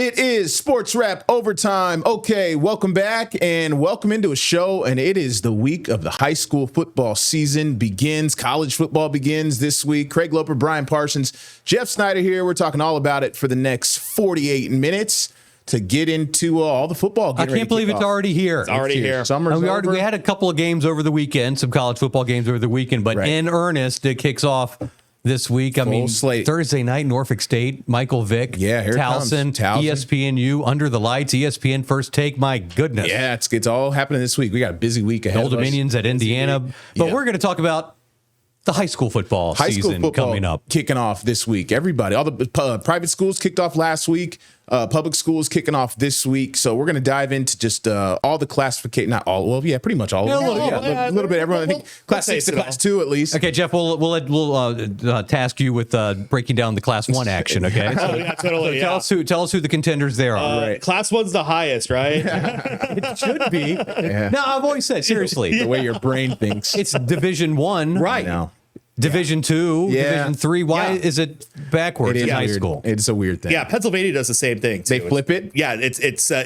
It is Sportswrap Overtime. Okay, welcome back and welcome into a show. And it is the week of the high school football season begins. College football begins this week. Craig Loper, Brian Parsons, Jeff Snyder here. We're talking all about it for the next 48 minutes to get into all the football. I can't believe it's already here. It's already here. Summer's over. We had a couple of games over the weekend, some college football games over the weekend, but in earnest, it kicks off this week. Full slate. Thursday night, Norfolk State, Michael Vick, here Towson, ESPNU, Under the Lights, ESPN First Take. My goodness. Yeah, it's all happening this week. We got a busy week ahead. Old Dominions at Indiana. But we're going to talk about the high school football season coming up. Kicking off this week. Everybody, all the private schools kicked off last week. Public schools kicking off this week. So we're going to dive into just all the classification. Not all. Well, yeah, pretty much all. A little bit. Everyone. I think class 6 to class 2 at least. Okay, Jeff. We'll task you with breaking down the class 1 action. Okay. Totally. So tell us who the contenders there are. Right. Class 1's the highest, right? It should be. Yeah. No, I've always said seriously. The way your brain thinks. It's Division 1, Right. Now. Division 2, Division 3. Why is it backwards in high school? It's a weird thing. Yeah, Pennsylvania does the same thing, too. They flip it? Yeah, it's I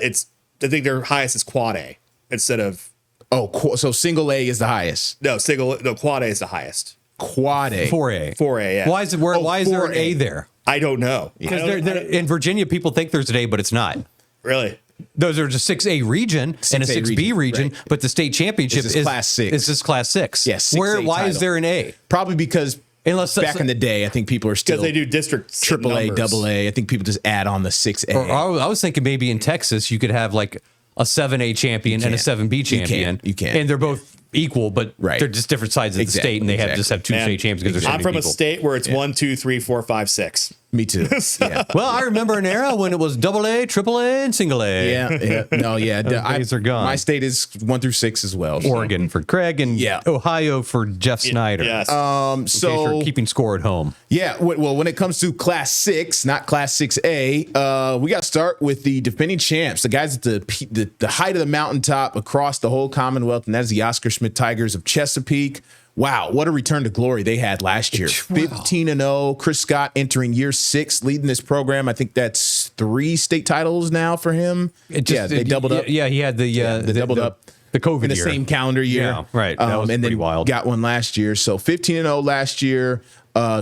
think their highest is quad A instead of so single A is the highest. quad A is the highest. Quad A. 4A. 4A, yeah. Why is there an 4A. A there? I don't know. Because in Virginia, people think there's an A, but it's not. Really? Those are just 6A region and a 6B region, right. but the state championship is class 6. This is class 6. Yes. Why is there an A? Probably because Unless back in the day, I think people are still because they do districts, triple A, double A. I think people just add on the 6A. Or I was thinking maybe in Texas you could have like a 7A champion and a 7B champion. You can. And they're both equal, but they're just different sides of the state, and they just have two state champions because there's so I'm many from people. a state where it's 1, 2, 3, 4, 5, 6. Me too. Yeah. Well, I remember an era when it was double A, triple A, and single A. Yeah. No, yeah. Those days are gone. My state is 1 through 6 as well. So. Oregon for Craig and Ohio for Jeff Snyder. Yes. In case you're keeping score at home. Yeah. Well, when it comes to class 6, not class 6A, we got to start with the defending champs, the guys at the height of the mountaintop across the whole Commonwealth, and that is the Oscar Smith Tigers of Chesapeake. Wow, what a return to glory they had last year. 15-0. Chris Scott entering year 6, leading this program. I think that's 3 state titles now for him. They doubled up. Yeah, he had they doubled up. The COVID in the year. same calendar year. Yeah, right. That was and pretty then wild. Got one last year. So 15-0 last year.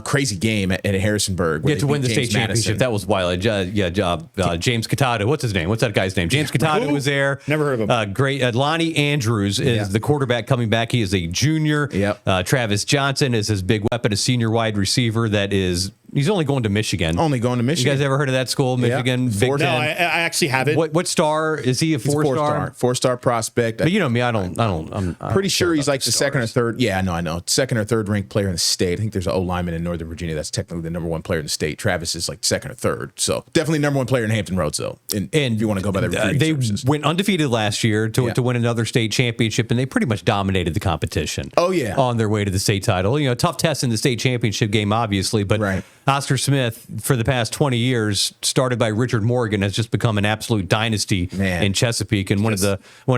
Crazy game at Harrisonburg. Yeah, to win the state championship. That was wild. James Cotado. What's his name? What's that guy's name? James Cotado was there. Never heard of him. Great. Lonnie Andrews is the quarterback coming back. He is a junior. Yep. Travis Johnson is his big weapon, a senior wide receiver he's only going to Michigan. Only going to Michigan. You guys ever heard of that school, Michigan? Yeah. Big No, I actually haven't. What star? Is he a four-star? 4-star prospect. But you know me, I'm pretty sure he's like the second or third. Yeah, I know. Second or third ranked player in the state. I think there's an O-lineman in Northern Virginia that's technically the number 1 player in the state. Travis is like second or third. So definitely number 1 player in Hampton Roads, though. And if you want to go by the recruiting they services. went undefeated last year to win another state championship, and they pretty much dominated the competition. Oh, yeah. On their way to the state title. You know, tough test in the state championship game, obviously, but Oscar Smith, for the past 20 years, started by Richard Morgan, has just become an absolute dynasty in Chesapeake and one of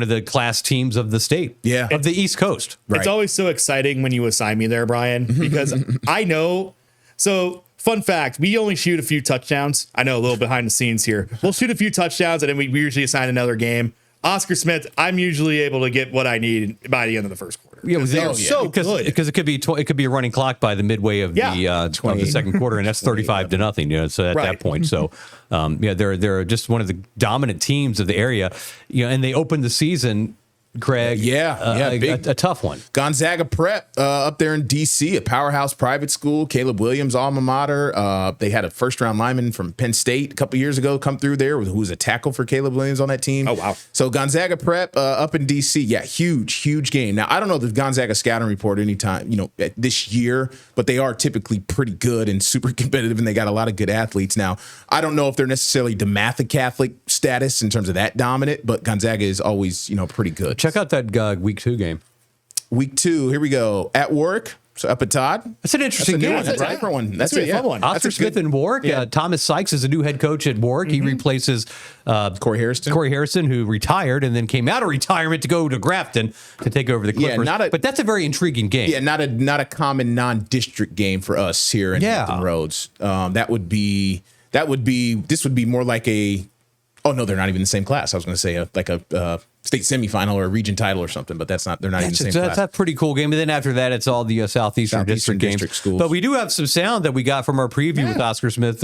the class teams of the state, of the East Coast. Right. It's always so exciting when you assign me there, Brian, because I know. So, fun fact: we only shoot a few touchdowns. I know, a little behind the scenes here. We'll shoot a few touchdowns, and then we usually assign another game. Oscar Smith, I'm usually able to get what I need by the end of the first quarter. Yeah, so good because it could be a running clock by the midway of the second quarter, and that's 35-0. You know, so at that point, so they're just one of the dominant teams of the area. You know, and they opened the season. Craig, a tough one. Gonzaga Prep up there in D.C., a powerhouse private school. Caleb Williams' alma mater. They had a first-round lineman from Penn State a couple years ago come through there, who was a tackle for Caleb Williams on that team. Oh, wow. So Gonzaga Prep up in D.C., huge game. Now, I don't know the Gonzaga scouting report anytime, this year, but they are typically pretty good and super competitive, and they got a lot of good athletes. Now, I don't know if they're necessarily DeMatha Catholic status in terms of that dominant, but Gonzaga is always, pretty good. Check out that week 2 game. Week 2, here we go. At Warwick, so up at Todd. That's an interesting game. That's a different one. That's a fun one. Oscar Smith and Warwick. Thomas Sykes is a new head coach at Warwick. He replaces Corey Harrison, who retired and then came out of retirement to go to Grafton to take over the Clippers. But that's a very intriguing game. Yeah, not a common non-district game for us here in Hampton Roads. This would be more like a Oh no, they're not even in the same class. I was going to say like a state semifinal or a region title or something, but that's not. They're not even in the same class. That's a pretty cool game. And then after that, it's all the Southeastern District games. Schools. But we do have some sound that we got from our preview with Oscar Smith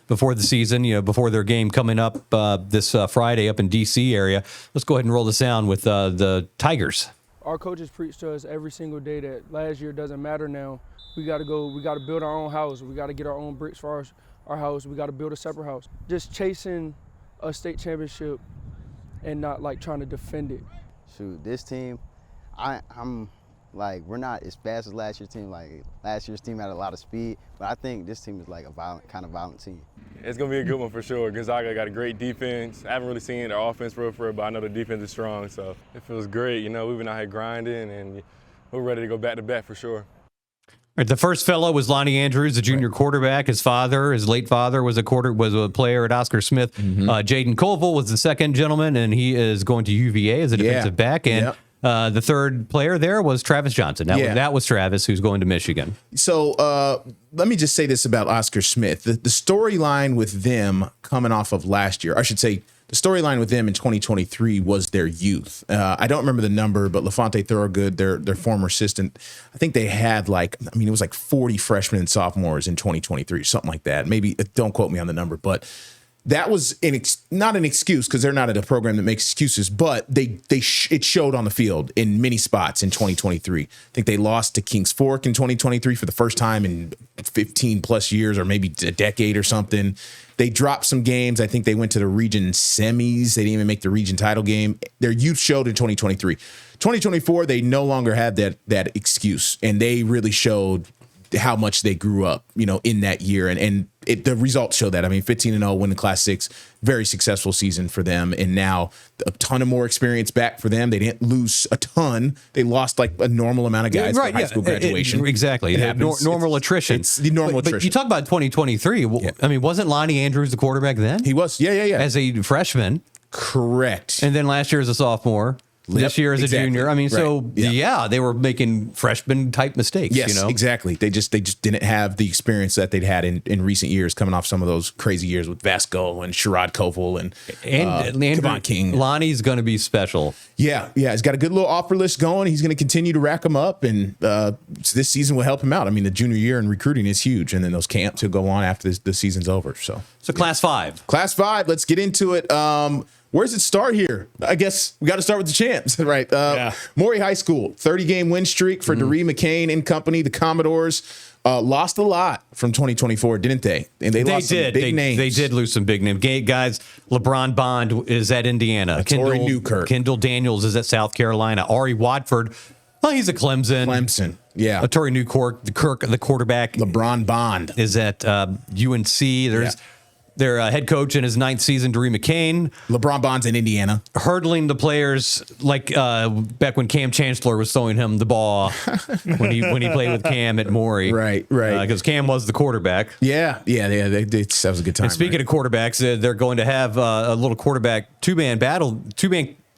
before the season. Before their game coming up this Friday up in DC area. Let's go ahead and roll the sound with the Tigers. Our coaches preach to us every single day that last year doesn't matter now. We got to go. We got to build our own house. We got to get our own bricks for our house. We got to build a separate house. Just chasing a state championship and not like trying to defend it. Shoot, this team, I'm like, we're not as fast as last year's team. Like last year's team had a lot of speed, but I think this team is like a kind of violent team. It's gonna be a good one for sure. Gonzaga got a great defense. I haven't really seen their offense for real, but I know the defense is strong, so it feels great. We've been out here grinding, and we're ready to go back to back for sure. All right, the first fellow was Lonnie Andrews, a junior quarterback. His late father, was a player at Oscar Smith. Jaden Colville was the second gentleman, and he is going to UVA as a defensive back. And the third player there was Travis Johnson. That was Travis, who's going to Michigan. So let me just say this about Oscar Smith. The storyline with them coming off of last year, I should say, the storyline with them in 2023 was their youth. I don't remember the number, but LaFonte Thorogood, their former assistant, I think they had it was like 40 freshmen and sophomores in 2023, something like that. Maybe, don't quote me on the number, but that was not an excuse because they're not at a program that makes excuses, but it showed on the field in many spots in 2023. I think they lost to Kings Fork in 2023 for the first time in 15 plus years or maybe a decade or something. They dropped some games. I think they went to the region semis. They didn't even make the region title game. Their youth showed in 2023. 2024, they no longer had that excuse, and they really showed how much they grew up, in that year. And the results show that. 15-0, winning Class 6, very successful season for them. And now a ton of more experience back for them. They didn't lose a ton. They lost like a normal amount of guys for high school graduation. Exactly. Normal attrition. It's the normal attrition. But you talk about 2023. Wasn't Lonnie Andrews the quarterback then? He was. Yeah. As a freshman. Correct. And then last year as a sophomore. This year as a junior. They were making freshman type mistakes. Yes, exactly. They just didn't have the experience that they'd had in recent years, coming off some of those crazy years with Vasco and Sherrod Koval and Kevon King. Lonnie's going to be special. Yeah. He's got a good little offer list going. He's going to continue to rack them up, and this season will help him out. The junior year in recruiting is huge, and then those camps will go on after the season's over. So Class 5. Class 5. Let's get into it. Where does it start here? I guess we got to start with the champs, right? Maury High School, 30-game win streak for Doree McCain and company. The Commodores lost a lot from 2024, didn't they? And they lost some big names. They did lose some big names. Guys, LeBron Bond is at Indiana. Torrey Newkirk. Kendall Daniels is at South Carolina. Ari Watford, he's at Clemson. Yeah. Torrey Newkirk, the quarterback. LeBron Bond is at UNC. There's their head coach in his 9th season, Doree McCain. LeBron Bond's in Indiana. Hurdling the players like back when Cam Chancellor was throwing him the ball when he played with Cam at Maury. Right. Because Cam was the quarterback. Yeah. That was a good time. And speaking of quarterbacks, they're going to have a little quarterback two-man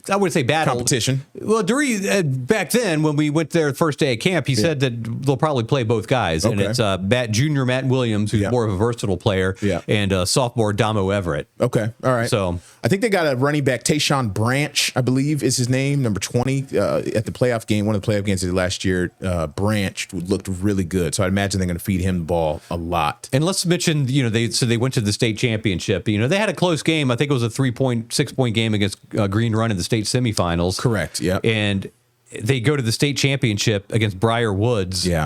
I wouldn't say battle. Competition. Well, Doree, back then, when we went there the first day at camp, he said that they'll probably play both guys. Okay. And it's junior Matt Williams, who's more of a versatile player, and sophomore Damo Everett. Okay. All right. So I think they got a running back, Tayshawn Branch, I believe is his name, number 20, at the playoff game, one of the playoff games they did last year. Branch looked really good. So I imagine they're going to feed him the ball a lot. And let's mention, they went to the state championship. They had a close game. I think it was a 6-point game against Green Run in the state semifinals. Correct. Yeah. And they go to the state championship against Briar Woods. Yeah.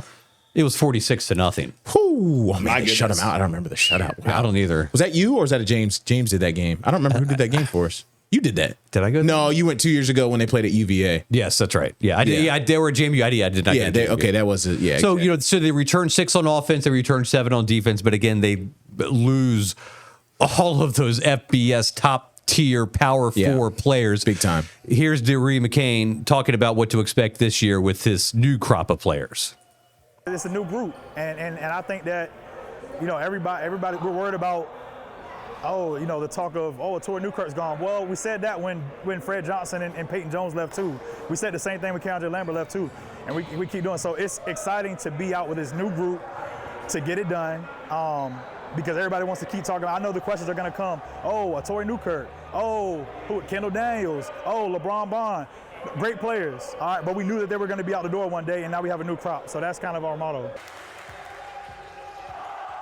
It was 46-0. Whoo! They shut him out. I don't remember the shutout. Wow. I don't either. Was that you or was that a James? James did that game. I don't remember who did that game for us. You did that. Did I go? No, you went 2 years ago when they played at UVA. Yes, that's right. Yeah, I did. Yeah, they were JMU. I did not. Yeah. That was it. Yeah. So so they returned 6 on offense. They returned 7 on defense. But again, they lose all of those FBS top tier Power 4 players. Big time. Here's Doree McCain talking about what to expect this year with his new crop of players. It's a new group, and I think that, everybody we're worried about, the talk of, Torrey Newkirk's gone. Well, we said that when Fred Johnson and Peyton Jones left too. We said the same thing when Keandre Lambert left too, and we keep doing. So it's exciting to be out with this new group to get it done. because everybody wants to keep talking. I know the questions are going to come. Oh, a Torrey Newkirk. Oh, Kendall Daniels. Oh, LeBron Bond. Great players. All right, but we knew that they were going to be out the door one day, and now we have a new crop. So that's kind of our motto.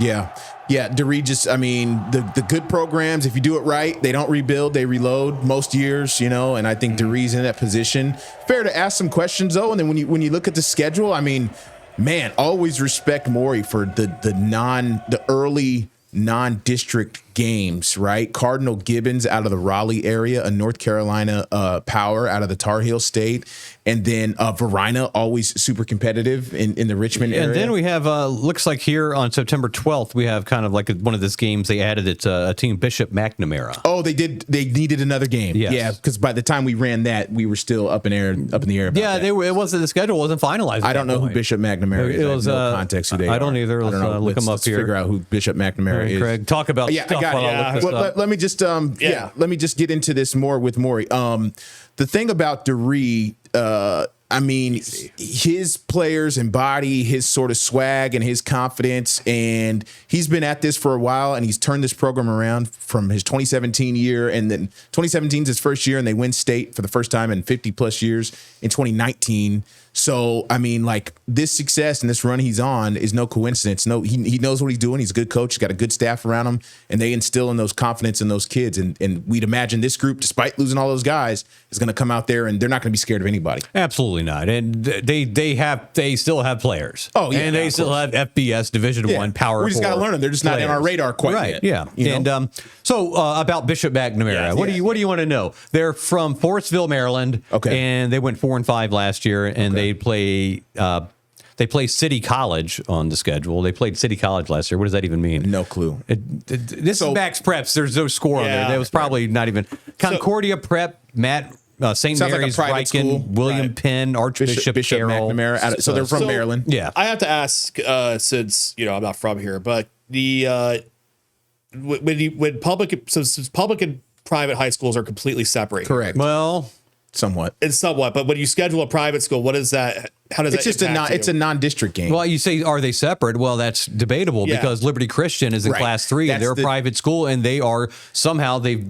Yeah. DeRee the good programs, if you do it right, they don't rebuild, they reload most years, and I think DeRee's in that position. Fair to ask some questions, though. And then when you look at the schedule, always respect Morey for the early non-district games, right? Cardinal Gibbons out of the Raleigh area, a North Carolina power out of the Tar Heel State, and then Varina, always super competitive in the Richmond area. And then we have, looks like here on September 12th, we have kind of like one of those games they added. It's a team Bishop McNamara. Oh, they did. They needed another game. Yes. Yeah, because by the time we ran that, we were still up in the air. Yeah, it wasn't, the schedule wasn't finalized. I don't know who Bishop McNamara is. It was, I have no context who they are. I don't either. Let's look them up here. Figure out who Bishop McNamara is. Craig, talk about stuff. I got it. Let me just let me just get into this more with Morey. The thing about DeRee, his players embody his sort of swag and his confidence, and he's been at this for a while, and he's turned this program around from his 2017 year, and then 2017 is his first year, and they win state for the first time in 50 plus years in 2019. So, this success and this run he's on is no coincidence. No, he knows what he's doing. He's a good coach. He's got a good staff around him, and they instill in those confidence in those kids. And we'd imagine this group, despite losing all those guys, is going to come out there and they're not going to be scared of anybody. Absolutely not. And they still have players. Oh, yeah. And they still have FBS Division I power. We just got to learn them. They're just not in our radar quite yet. Yeah. And so about Bishop McNamara, what do you want to know? They're from Forestville, Maryland. Okay. And they went 4-5 last year, and they play City College on the schedule. They played City College last year. What does that even mean? No clue. This is Max Preps. There's no score on there. That was probably not even Concordia Prep. St. Mary's, like Riken, William Penn, Archbishop Bishop Carroll. McNamara. So they're from Maryland. Yeah. I have to ask, since I'm not from here, but the when public and private high schools are completely separate. Correct. Well, somewhat. But when you schedule a private school, what is that? How does it's that just impact it's a non-district game. Well, you say, are they separate? Well, that's debatable because Liberty Christian is in Class 3. They're a private school, and they are somehow they've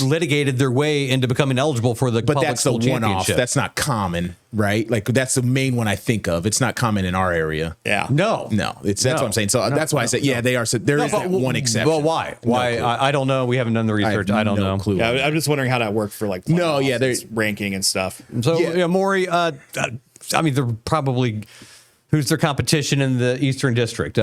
litigated their way into becoming eligible for the public school championship. But that's the one-off. That's not common, right? Like that's the main one I think of. It's not common in our area. Yeah. No. That's what I'm saying. So that's why I said they are. So there is that one exception. Well, why? Why? I don't know. We haven't done the research. I don't know. Clue. Yeah, I'm just wondering how that worked for there's ranking and stuff. So Morey. They're probably who's their competition in the Eastern District?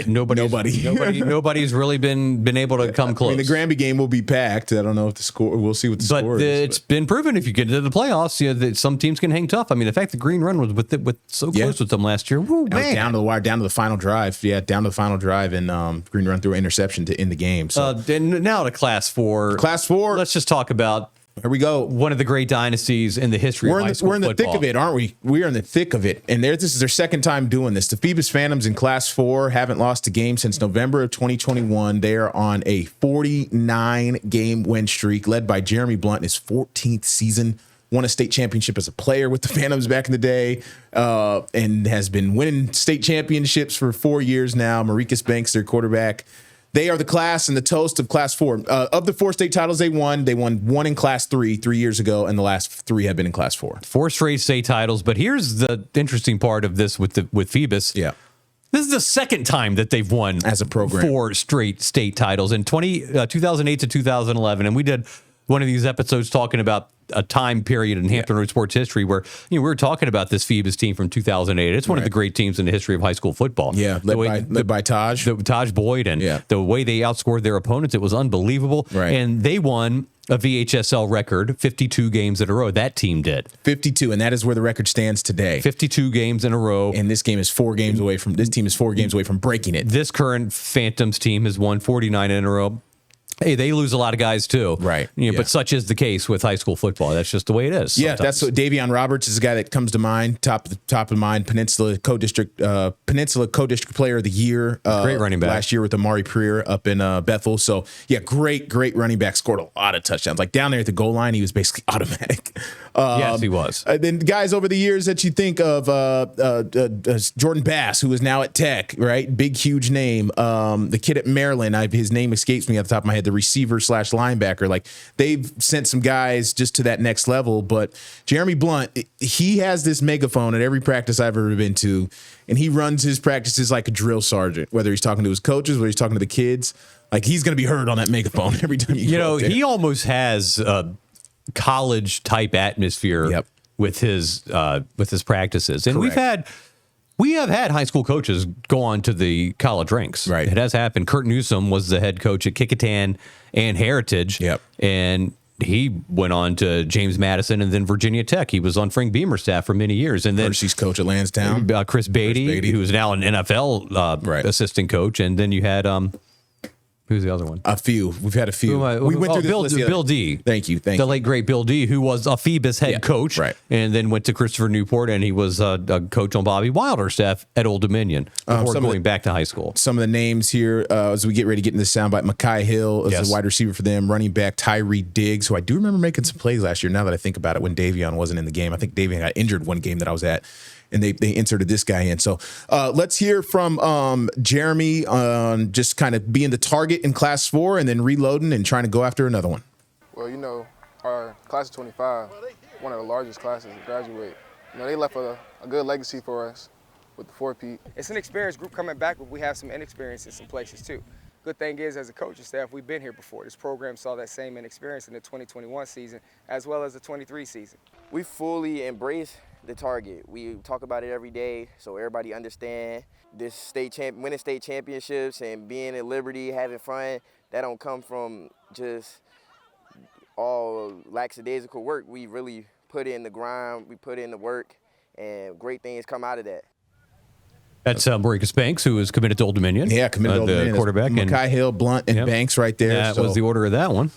Nobody's really been able to come close. The Granby game will be packed. I don't know if the score. We'll see what the score is. It's been proven if you get into the playoffs, that some teams can hang tough. The fact that Green Run was so close with them last year, down to the wire, down to the final drive. Yeah, down to the final drive, and Green Run threw an interception to end the game. So and now to Class 4. Class 4. Let's just talk about. Here we go. One of the great dynasties in the history of high school football. We're in the thick of it, aren't we? We are in the thick of it. And this is their second time doing this. The Phoebus Phantoms in Class 4 haven't lost a game since November of 2021. They are on a 49-game win streak led by Jeremy Blunt in his 14th season. Won a state championship as a player with the Phantoms back in the day and has been winning state championships for 4 years now. Maricus Banks, their quarterback. They are the class and the toast of Class 4. Of the 4 state titles they won one in Class 3 years ago, and the last 3 have been in Class 4. 4 straight state titles. But here's the interesting part of this with Phoebus. Yeah. This is the second time that they've won as a program 4 straight state titles in 2008 to 2011. And we did one of these episodes talking about a time period in Hampton Road sports history where we were talking about this Phoebus team from 2008. It's one of the great teams in the history of high school football. Yeah, led by Taj. Taj Boyd, and the way they outscored their opponents, it was unbelievable. Right. And they won a VHSL record, 52 games in a row. That team did. 52, and that is where the record stands today. 52 games in a row. And this team is 4 games away from breaking it. This current Phantoms team has won 49 in a row. Hey, they lose a lot of guys too. Right. But such is the case with high school football. That's just the way it is. Yeah, sometimes. that's what Davion Roberts is a guy that comes to mind, top of mind, Peninsula Co-District Player of the Year. Great running back. Last year with Amari Preer up in Bethel. So, yeah, great running back. Scored a lot of touchdowns. Like down there at the goal line, he was basically automatic. Yes, he was. Then guys over the years that you think of, Jordan Bass, who is now at Tech, right? Big, huge name. The kid at Maryland, his name escapes me off the top of my head, the receiver / linebacker. Like they've sent some guys just to that next level. But Jeremy Blunt, he has this megaphone at every practice I've ever been to, and he runs his practices like a drill sergeant, whether he's talking to his coaches, whether he's talking to the kids. Like he's going to be heard on that megaphone every time you go up there. He almost has a college type atmosphere with his practices. And Correct. we have had high school coaches go on to the college ranks. Right. It has happened. Kurt Newsom was the head coach at Kickingham and Heritage. Yep. And he went on to James Madison and then Virginia Tech. He was on Frank Beamer's staff for many years. And then Hershey's coach at Lansdowne. Chris Beatty, who is now an NFL assistant coach. And then you had who's the other one? A few. We've had a few. We went through this list Bill D. Thank you. The late, great Bill D., who was a Phoebus head coach, right. And then went to Christopher Newport, and he was a coach on Bobby Wilder's staff at Old Dominion before going back to high school. Some of the names here as we get ready to get into the soundbite. Mekhi Hill is a wide receiver for them. Running back Tyree Diggs, who I do remember making some plays last year, now that I think about it, when Davion wasn't in the game. I think Davion got injured one game that I was at, and they inserted this guy in. So let's hear from Jeremy on just kind of being the target in Class 4 and then reloading and trying to go after another one. Well, our class of 25, one of the largest classes to graduate, they left a good legacy for us with the 4-peat. It's an experienced group coming back, but we have some inexperience in some places too. Good thing is, as a coaching staff, we've been here before. This program saw that same inexperience in the 2021 season as well as the 23 season. We fully embrace the target. We talk about it every day so everybody understand this winning state championships and being at Liberty, having fun, that don't come from just all lackadaisical work. We really put in the grind, we put in the work, and great things come out of that. That's Maricus Banks, who is committed to Old Dominion. Yeah, committed to Old Dominion. The quarterback. Mekhi Hill, Blunt, and Banks right there. That was the order of that one.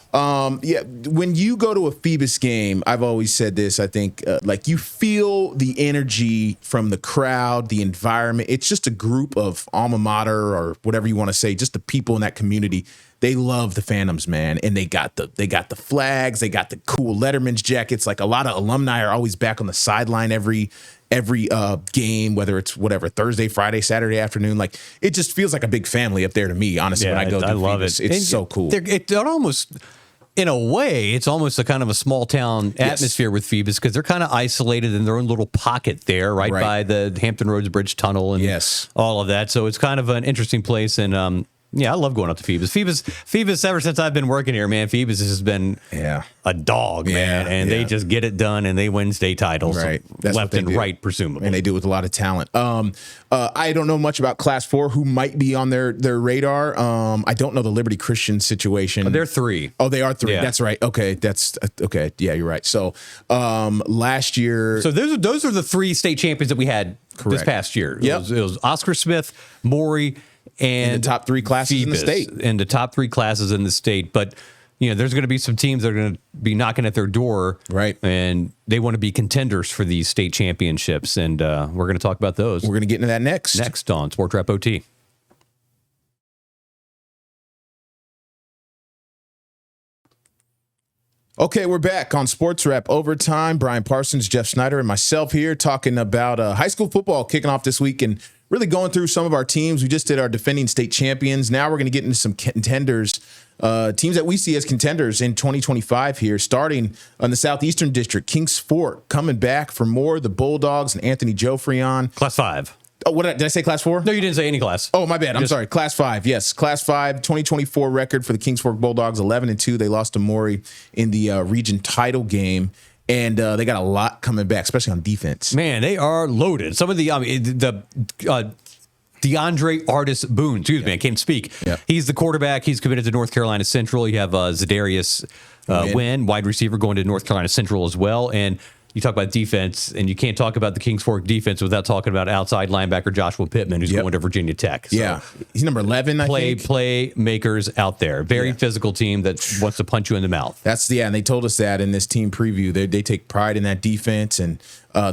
When you go to a Phoebus game, I've always said this, I think, you feel the energy from the crowd, the environment. It's just a group of alma mater or whatever you want to say, just the people in that community. They love the Phantoms, man, and they got the flags, they got the cool Letterman's jackets. Like a lot of alumni are always back on the sideline every game, whether it's Thursday, Friday, Saturday afternoon. Like it just feels like a big family up there to me, honestly. When I go to Phoebus, it's so cool. It almost, in a way, it's almost a kind of a small town atmosphere with Phoebus because they're kind of isolated in their own little pocket there, right by the Hampton Roads Bridge Tunnel and all of that. So it's kind of an interesting place. And I love going up to Phoebus. Phoebus, ever since I've been working here, man, Phoebus has been a dog, man. And they just get it done, and they win state titles left and right, presumably. And they do it with a lot of talent. I don't know much about Class 4, who might be on their radar. I don't know the Liberty Christian situation. They're 3. Oh, they are 3. Yeah. That's right. Okay, okay. Yeah, you're right. So last year. So those are the 3 state champions that we had this past year. Yep. It was Oscar Smith, Maury, and in the top 3 classes Phoebus, in the state. In the top 3 classes in the state. But, there's going to be some teams that are going to be knocking at their door. Right. And they want to be contenders for these state championships. And we're going to talk about those. We're going to get into that next. Next on Sportswrap OT. Okay, we're back on Sportswrap Overtime. Brian Parsons, Jeff Snyder, and myself here talking about high school football kicking off this week and really going through some of our teams. We just did our defending state champions. Now we're going to get into some contenders, teams that we see as contenders in 2025 here, starting on the Southeastern District. Kings Fork coming back for more. The Bulldogs and Anthony Jofrion. Class 5. Oh, did I say Class 4? No, you didn't say any class. Oh, my bad. I'm sorry. Class 5. Yes, Class 5, 2024 record for the Kings Fork Bulldogs, 11-2. They lost to Maury in the region title game. And they got a lot coming back, especially on defense. Man, they are loaded. Some of the DeAndre Artis Boone, I can't speak. Yep. He's the quarterback. He's committed to North Carolina Central. You have Zadarius Wynn, wide receiver, going to North Carolina Central as well. And you talk about defense, and you can't talk about the Kings Fork defense without talking about outside linebacker Joshua Pittman, who's going to Virginia Tech. So yeah, he's number 11. I think. Playmakers out there, very physical team that wants to punch you in the mouth. And they told us that in this team preview. They take pride in that defense, and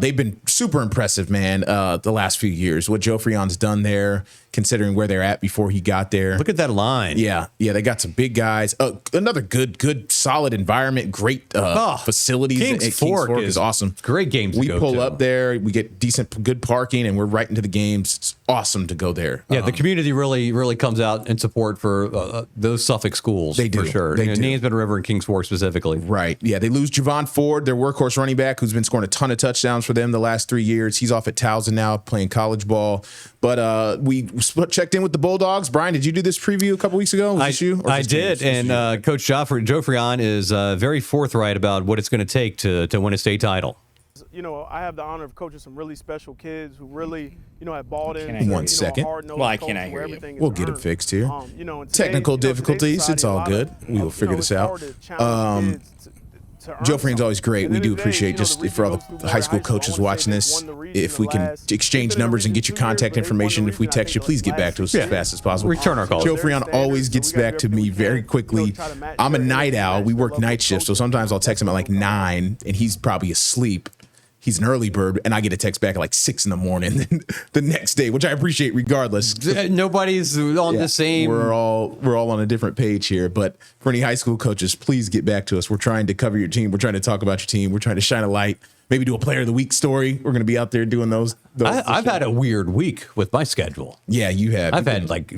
they've been super impressive, man. The last few years, what Joe Freon's done there, considering where they're at before he got there. Look at that line. Yeah, they got some big guys. Another good, solid environment. Great facilities. Kings Fork is awesome. Great games. We pull up there. We get good parking, and we're right into the games. It's awesome to go there. Yeah, the community really comes out in support for those Suffolk schools. They do. For sure. They do. Nansemond River and Kings Fork specifically. Right. Yeah, they lose Javon Ford, their workhorse running back, who's been scoring a ton of touchdowns for them the last 3 years. He's off at Towson now playing college ball. But we checked in with the Bulldogs. Brian, did you do this preview a couple weeks ago? Was this you? I did, and Coach Joe Freon is very forthright about what it's going to take to win a state title. You know, I have the honor of coaching some really special kids who really, have balled in. One second. Why can't I hear you? We'll get it fixed here. Technical difficulties. It's all good. We will figure this out. Joe Freon's always great. We do appreciate just for all the high school coaches watching this. If we can exchange numbers and get your contact information, if we text you, please get back to us as fast as possible. Return our calls. Joe Freon always gets back to me very quickly. I'm a night owl. We work night shifts, so sometimes I'll text him at like 9, and he's probably asleep. He's an early bird, and I get a text back at like 6 in the morning the next day, which I appreciate regardless. Nobody's on the same. We're all on a different page here. But for any high school coaches, please get back to us. We're trying to cover your team. We're trying to talk about your team. We're trying to shine a light. Maybe do a player of the week story. We're going to be out there doing those. I've had a weird week with my schedule. Yeah, you have. I've had like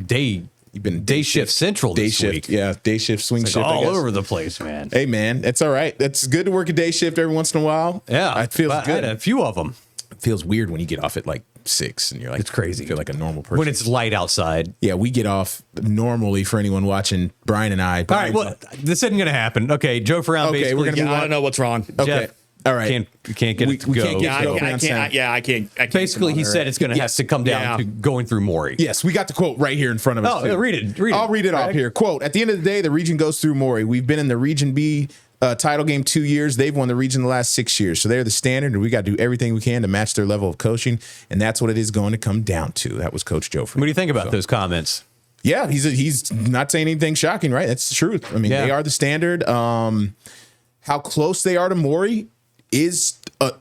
You've been day shift central this week. Yeah, day shift, swing shift. All over the place, man. Hey, man, it's all right. It's good to work a day shift every once in a while. Yeah, it feels good. I had a few of them. It feels weird when you get off at like 6 and you're like, it's crazy. You feel like a normal person. When it's light outside. Yeah, we get off normally for anyone watching, Brian and I. All right, well, this isn't going to happen. Okay, Joe Freon basically. We're gonna I don't know what's wrong. Okay. Jeff, all right. Can't get it to go. I can't. Basically, he said it's going to have to come down to going through Maury. Yes, we got the quote right here in front of us. Oh, read it. I'll read it off here. Quote, at the end of the day, the region goes through Maury. We've been in the Region B title game 2 years. They've won the region the last 6 years. So they're the standard, and we got to do everything we can to match their level of coaching, and that's what it is going to come down to. That was Coach Joe Freon. What do you think about those comments? Yeah, he's not saying anything shocking, right? That's the truth. I mean, they are the standard. How close they are to Maury is a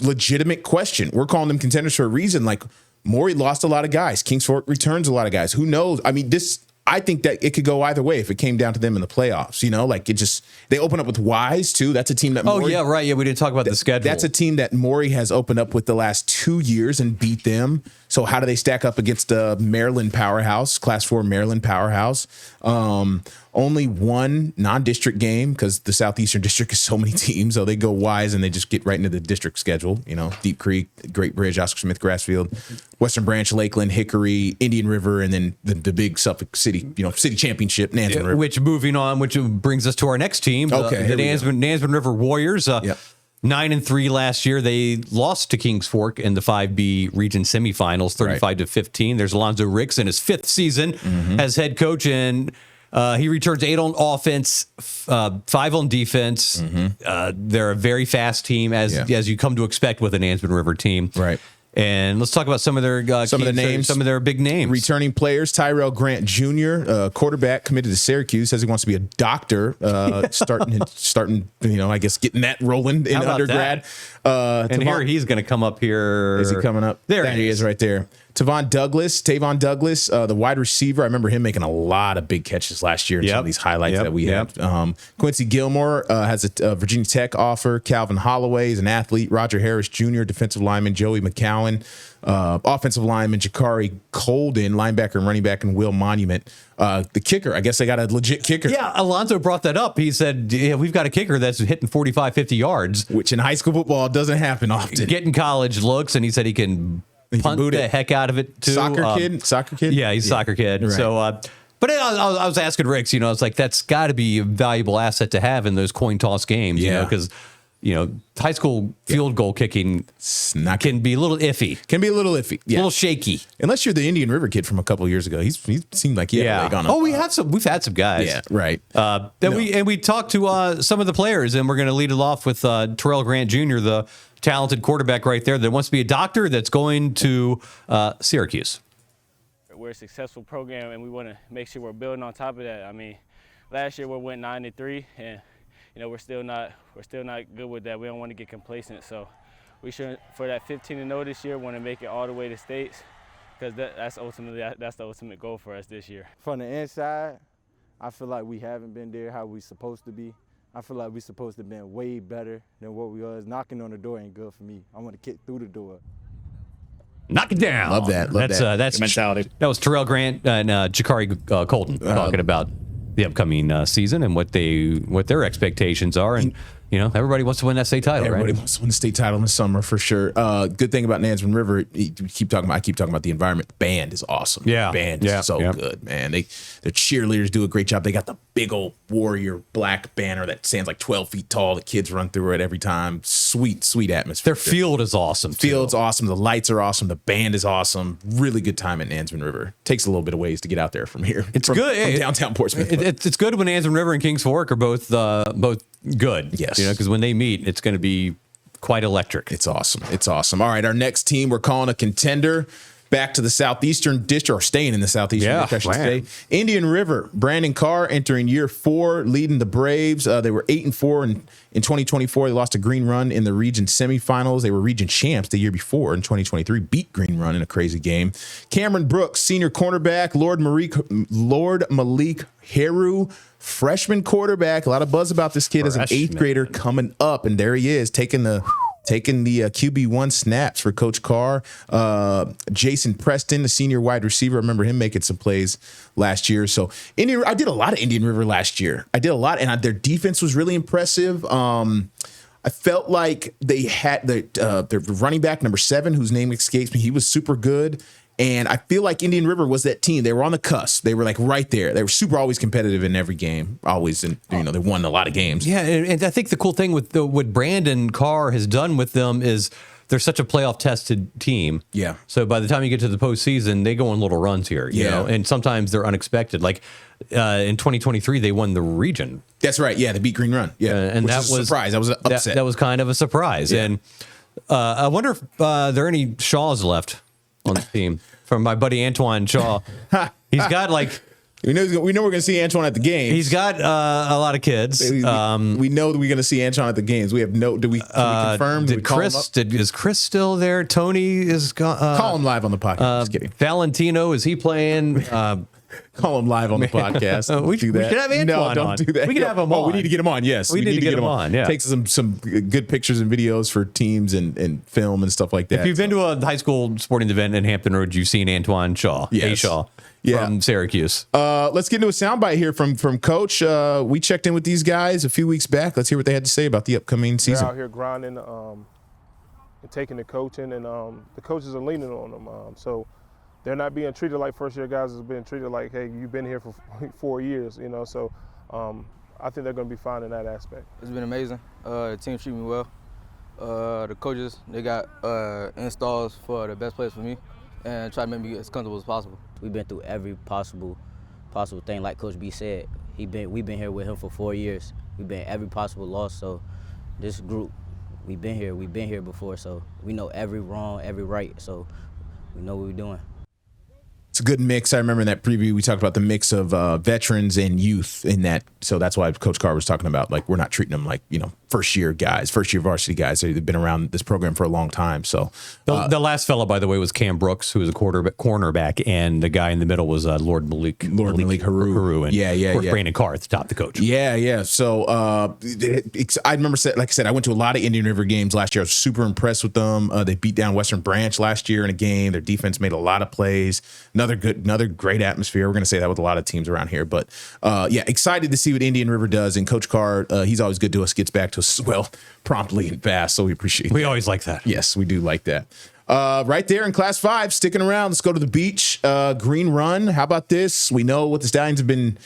legitimate question. We're calling them contenders for a reason. Like, Maury lost a lot of guys. Kings Fork returns a lot of guys. Who knows? I mean, I think that it could go either way if it came down to them in the playoffs. They open up with Wise too. That's a team that. Oh, yeah, right. Yeah, we didn't talk about the schedule. That's a team that Maury has opened up with the last 2 years and beat them. So how do they stack up against a Maryland powerhouse, Class 4 Maryland powerhouse? Only one non-district game because the Southeastern District is so many teams. So they go Wise and they just get right into the district schedule. Deep Creek, Great Bridge, Oscar Smith, Grassfield, Western Branch, Lakeland, Hickory, Indian River, and then the big Suffolk City, city championship, Nansemond River. Which brings us to our next team, the Nansemond River Warriors. 9-3 last year. They lost to Kings Fork in the 5B region semifinals, 35-15. There's Alonzo Ricks in his 5th season as head coach, and he returns 8 on offense, 5 on defense. They're a very fast team, as you come to expect with a Nansemond River team. Right. And let's talk about some of their names, some of their big names. Returning players: Tyrell Grant Jr., quarterback, committed to Syracuse, says he wants to be a doctor. Starting, I guess getting that rolling in undergrad. And here he's going to come up here. Is he coming up? There he is, right there. Tavon Douglas, the wide receiver. I remember him making a lot of big catches last year in some of these highlights that we have. Quincy Gilmore has a Virginia Tech offer. Calvin Holloway is an athlete. Roger Harris Jr., defensive lineman. Joey McCowan, offensive lineman. Jakari Colden, linebacker and running back, and Will Monument. The kicker, I guess they got a legit kicker. Yeah, Alonzo brought that up. He said, we've got a kicker that's hitting 45, 50 yards. Which in high school football doesn't happen often. Getting college looks, and he said he can punt the heck out of it too. Soccer kid. Yeah, he's a soccer kid. Right. So, but I was asking Ricks, it's like that's got to be a valuable asset to have in those coin toss games. Because high school field goal kicking can be a little iffy. Can be a little iffy. Yeah. A little shaky. Unless you're the Indian River kid from a couple of years ago. He seemed like he had a leg on him. Oh, we've had some guys. Yeah, right. We talked to some of the players, and we're going to lead it off with Terrell Grant Jr., the talented quarterback right there that wants to be a doctor that's going to Syracuse. We're a successful program, and we want to make sure we're building on top of that. I mean, last year we went 9-3, and we're still not good with that. We don't want to get complacent, so we should, for that 15-0 this year, want to make it all the way to states, because that's the ultimate goal for us this year. From the inside, I feel like we haven't been there how we supposed to be. I feel like we supposed to have been way better than what we was. Knocking on the door ain't good for me. I want to kick through the door. Knock it down. Love that. That's mentality. That was Terrell Grant and Jakari Colton talking about the upcoming season and what their expectations are. And everybody wants to win that state title. Everybody right? wants to win the state title in the summer for sure. Good thing about Nansemond River, I keep talking about the environment. The band is awesome. Yeah. The band is so good, man. The cheerleaders do a great job. They got the big old Warrior black banner that stands like 12 feet tall. The kids run through it every time. Sweet atmosphere. Their field is awesome. Field's awesome. The lights are awesome. The band is awesome. Really good time at Nansemond River. Takes a little bit of ways to get out there from here. It's good. From downtown Portsmouth. It's good when Nansemond River and Kings Fork are both good. Yes. Because when they meet, it's going to be quite electric. It's awesome. All right, our next team we're calling a contender. Back to the Southeastern District, or staying in the Southeastern District, I should say. Indian River, Brandon Carr entering year 4, leading the Braves. They were 8-4 in 2024. They lost to Green Run in the region semifinals. They were region champs the year before in 2023. Beat Green Run in a crazy game. Cameron Brooks, senior cornerback. Lord Malik Heru, freshman quarterback. A lot of buzz about this kid as an 8th grader coming up, and there he is taking the QB1 snaps for Coach Carr. Jason Preston, the senior wide receiver. I remember him making some plays last year. So I did a lot of Indian River last year. I did a lot, and their defense was really impressive. I felt like they had their running back, number 7, whose name escapes me. He was super good. And I feel like Indian River was that team. They were on the cusp. They were like right there. They were always competitive in every game. Always, and they won a lot of games. Yeah, and I think the cool thing with what Brandon Carr has done with them is they're such a playoff tested team. Yeah. So by the time you get to the postseason, they go on little runs here. You know, and sometimes they're unexpected. Like in 2023, they won the region. That's right. Yeah, they beat Green Run. Yeah, and which that was a surprise. That was an upset. That was kind of a surprise. Yeah. And I wonder if there are any Shaws left on the team. From my buddy Antoine Shaw. He's got like... We know we're going to see Antoine at the games. He's got a lot of kids. We know that we're going to see Antoine at the games. We have can we confirm? Is Chris still there? Tony is... call him live on the podcast. Just kidding. Valentino, is he playing... Call him live on the podcast. We should have Antoine No, don't on. do that. We can have him on. We need to get him on, yes. We need to get him on, yeah. Take some good pictures and videos for teams and film and stuff like that. If you've been to a high school sporting event in Hampton Roads, you've seen Antoine Shaw, yes. Shaw from Syracuse. Let's get into a soundbite here from Coach. We checked in with these guys a few weeks back. Let's hear what they had to say about the upcoming season. They're out here grinding and taking the coaching, and the coaches are leaning on them. So they're not being treated like first-year guys. Is being treated like, hey, you've been here for 4 years, So I think they're going to be fine in that aspect. It's been amazing. The team treated me well. The coaches, they got installs for the best players for me and try to make me as comfortable as possible. We've been through every possible thing, like Coach B said. We've been here with him for 4 years. We've been every possible loss. So this group, we've been here before. So we know every wrong, every right. So we know what we're doing. It's a good mix. I remember in that preview we talked about the mix of veterans and youth in that. So that's why Coach Carr was talking about, like, we're not treating them like, first-year guys, first-year varsity guys. They've been around this program for a long time. So the last fella, by the way, was Cam Brooks, who was a cornerback, and the guy in the middle was Lord Malik Heru. And of course, Brandon Carr at the top, the coach. Yeah. So I remember, like I said, I went to a lot of Indian River games last year. I was super impressed with them. They beat down Western Branch last year in a game. Their defense made a lot of plays. Another great atmosphere. We're going to say that with a lot of teams around here. But excited to see what Indian River does. And Coach Carr, he's always good to us, gets back to us promptly and fast. So we appreciate it. We always like that. Yes, we do like that. Right there in Class 5, sticking around. Let's go to the beach. Green Run. How about this? We know what the Stallions have been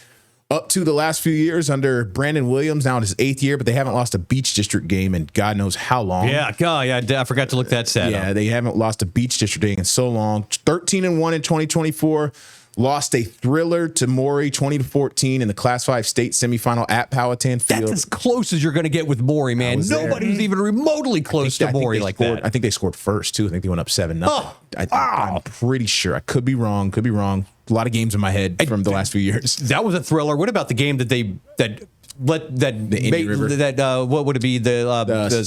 up to the last few years under Brandon Williams, now in his 8th year, but they haven't lost a Beach District game in God knows how long. Yeah, I forgot to look that stat up. They haven't lost a Beach District game in so long. 13-1 in 2024. Lost a thriller to Maury 20-14 in the Class 5 state semifinal at Powhatan Field. That's as close as you're going to get with Maury, man. Nobody's even remotely close to Maury like that. I think they scored first, too. I think they went up 7-0. I'm pretty sure. I could be wrong. A lot of games in my head from the last few years. That was a thriller. What about the game that what would it be, the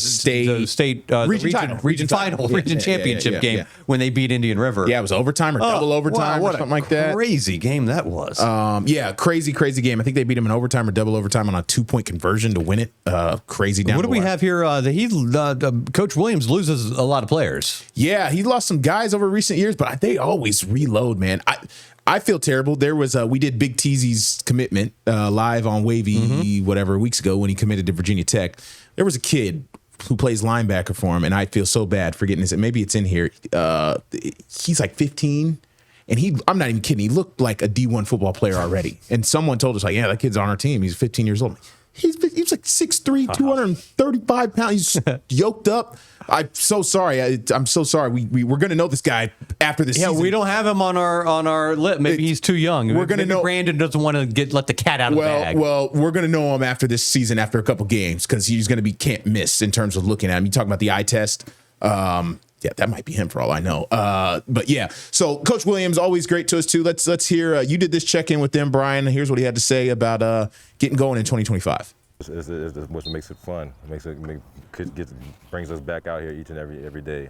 state region championship game when they beat Indian River? Yeah, it was overtime or double overtime or something like that. Crazy game that was. Crazy game. I think they beat him in overtime or double overtime on a 2-point conversion to win it. Crazy down. What do we have here? Coach Williams loses a lot of players. Yeah, he lost some guys over recent years, but they always reload, man. I feel terrible. There was we did Big Teasy's commitment live on Wavy weeks ago when he committed to Virginia Tech. There was a kid who plays linebacker for him, and I feel so bad forgetting this. Maybe it's in here. He's like 15, and I'm not even kidding. He looked like a D1 football player already. And someone told us, like, yeah, that kid's on our team. He's 15 years old. He's like 6'3", 235 pounds. He's yoked up. I'm so sorry. I'm so sorry. We're going to know this guy after this season. Yeah, we don't have him on our list. Maybe he's too young. We're going to know. Brandon doesn't want to let the cat out of the bag. Well, we're going to know him after this season, after a couple games, because he's going to be can't miss in terms of looking at him. You talk about the eye test. Yeah, that might be him for all I know. But yeah, so Coach Williams, always great to us too. Let's hear. You did this check-in with them, Brian. Here's what he had to say about getting going in 2025. It's what makes it fun. Brings us back out here each and every day.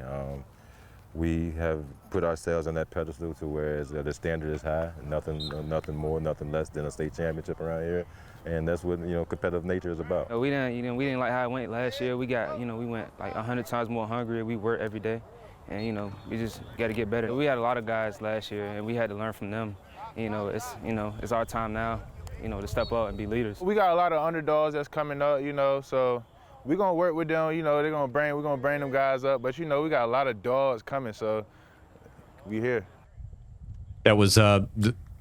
We have put ourselves on that pedestal to where the standard is high. Nothing more, nothing less than a state championship around here. And that's what competitive nature is about. We didn't like how it went last year. We went like 100 times more hungry. We worked every day, and we just got to get better. We had a lot of guys last year, and we had to learn from them. It's our time now, to step up and be leaders. We got a lot of underdogs that's coming up, so we're gonna work with them. We're gonna bring them guys up, but we got a lot of dogs coming, so we here. That was